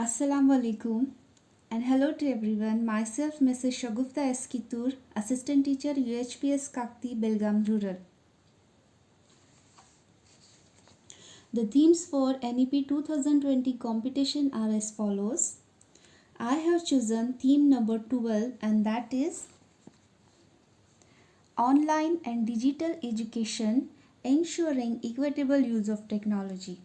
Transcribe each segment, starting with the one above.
Assalamu alaikum and hello to everyone. Myself Mrs. Shagufta Eskitur, Assistant Teacher UHPS Kakti Belgaum Rural. The themes for NEP 2020 competition are as follows. I have chosen theme number 12 and that is online and digital education ensuring equitable use of technology.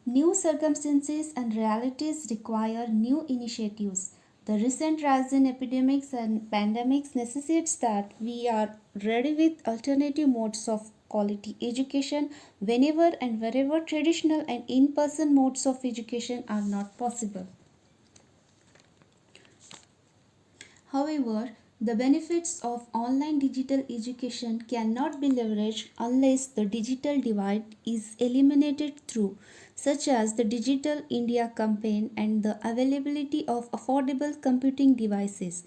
New circumstances and realities require new initiatives. The recent rise in epidemics and pandemics necessitates that we are ready with alternative modes of quality education whenever and wherever traditional and in-person modes of education are not possible. However, the benefits of online digital education cannot be leveraged unless the digital divide is eliminated through, such as the Digital India campaign and the availability of affordable computing devices.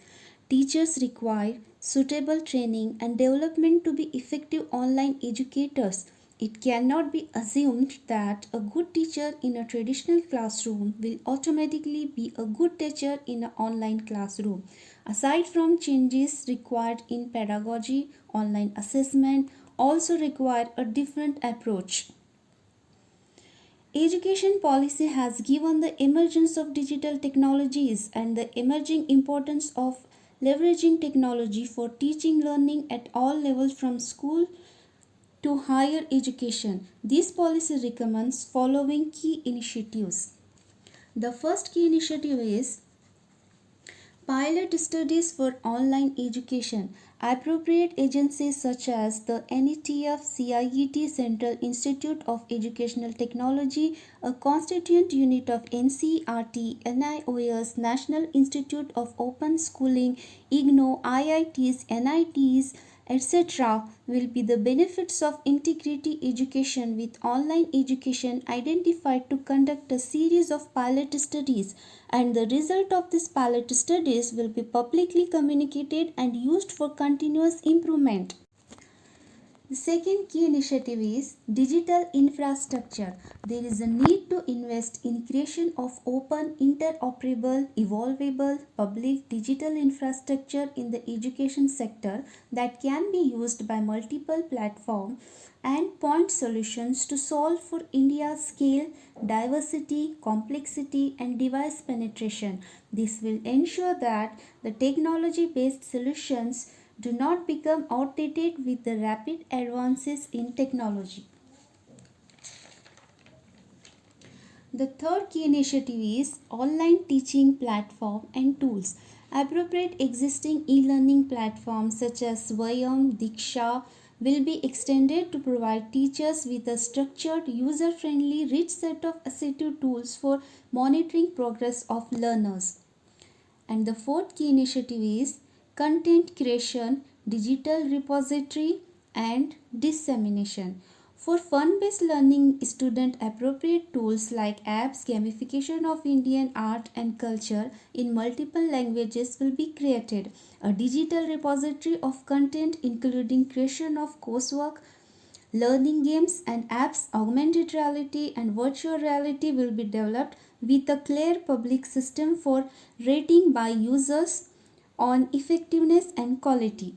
Teachers require suitable training and development to be effective online educators. It cannot be assumed that a good teacher in a traditional classroom will automatically be a good teacher in an online classroom. Aside from changes required in pedagogy, online assessment also require a different approach. Education policy has given the emergence of digital technologies and the emerging importance of leveraging technology for teaching learning at all levels from school to higher education. This policy recommends following key initiatives. The first key initiative is pilot studies for online education. Appropriate agencies such as the NETF, CIET, Central Institute of Educational Technology, a constituent unit of NCERT, NIOS, National Institute of Open Schooling, IGNO, IITs, NITs, etc. will be the benefits of integrated education with online education identified to conduct a series of pilot studies, and the result of these pilot studies will be publicly communicated and used for continuous improvement. The second key initiative is digital infrastructure. There is a need to invest in creation of open, interoperable, evolvable, public digital infrastructure in the education sector that can be used by multiple platforms and point solutions to solve for India's scale, diversity, complexity and device penetration. This will ensure that the technology-based solutions do not become outdated with the rapid advances in technology. The third key initiative is online teaching platform and tools. Appropriate existing e-learning platforms such as Swayam, Diksha will be extended to provide teachers with a structured, user-friendly, rich set of assistive tools for monitoring progress of learners. And the fourth key initiative is content creation, digital repository and dissemination. For fun-based learning, student-appropriate tools like apps, gamification of Indian art and culture in multiple languages will be created. A digital repository of content including creation of coursework, learning games and apps, augmented reality and virtual reality will be developed with a clear public system for rating by users on effectiveness and quality.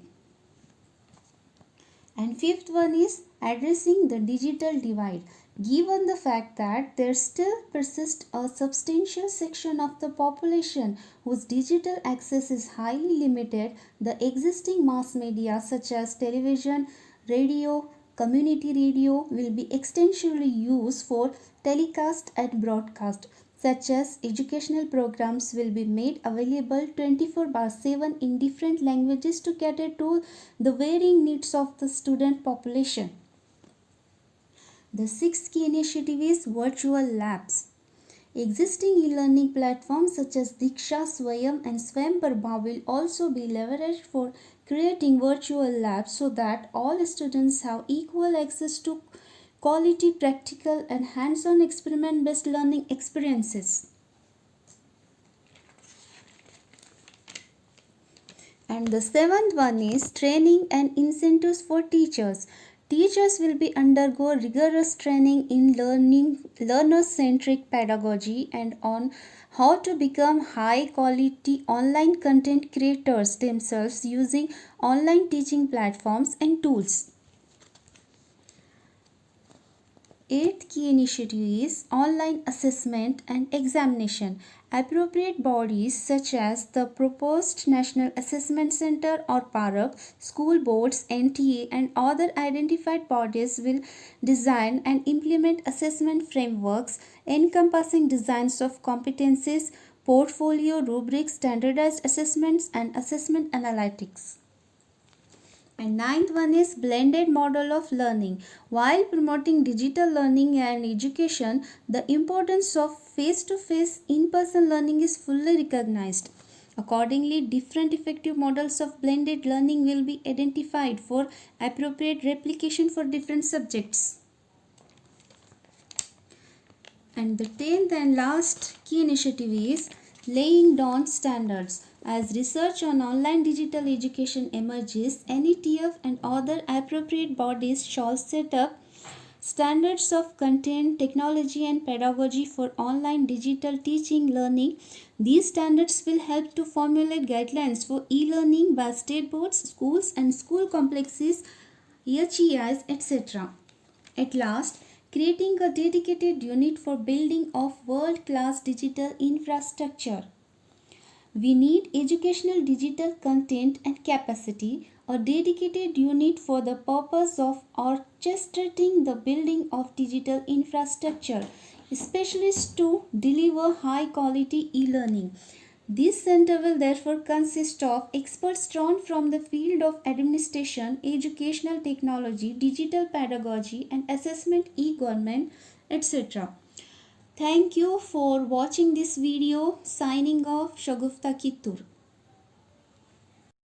And fifth one is addressing the digital divide. Given the fact that there still persists a substantial section of the population whose digital access is highly limited, the existing mass media such as television, radio, community radio will be extensively used for telecast and broadcast, such as educational programs will be made available 24/7 in different languages to cater to the varying needs of the student population. The sixth key initiative is virtual labs. Existing e-learning platforms such as Diksha, Swayam and Swayambarbha will also be leveraged for creating virtual labs so that all students have equal access to quality practical and hands-on experiment-based learning experiences. And the seventh one is training and incentives for teachers. Teachers will be undergo rigorous training in learner-centric pedagogy and on how to become high-quality online content creators themselves using online teaching platforms and tools. Eighth key initiative is online assessment and examination. Appropriate bodies such as the proposed National Assessment Center or PARAC, school boards, NTA, and other identified bodies will design and implement assessment frameworks encompassing designs of competencies, portfolio, rubrics, standardized assessments, and assessment analytics. And ninth one is blended model of learning. While promoting digital learning and education, the importance of face-to-face in-person learning is fully recognized. Accordingly, different effective models of blended learning will be identified for appropriate replication for different subjects. And the 10th and last key initiative is laying down standards. As research on online digital education emerges, NETF and other appropriate bodies shall set up standards of content, technology, and pedagogy for online digital teaching learning. These standards will help to formulate guidelines for e-learning by state boards, schools, and school complexes, HEIs, etc. At last, creating a dedicated unit for building of world-class digital infrastructure. We need educational digital content and capacity, a dedicated unit for the purpose of orchestrating the building of digital infrastructure, specialists to deliver high quality e-learning. This center will therefore consist of experts drawn from the field of administration, educational technology, digital pedagogy, and assessment, e-government, etc. Thank you for watching this video. Signing off, Shagufta Kittur.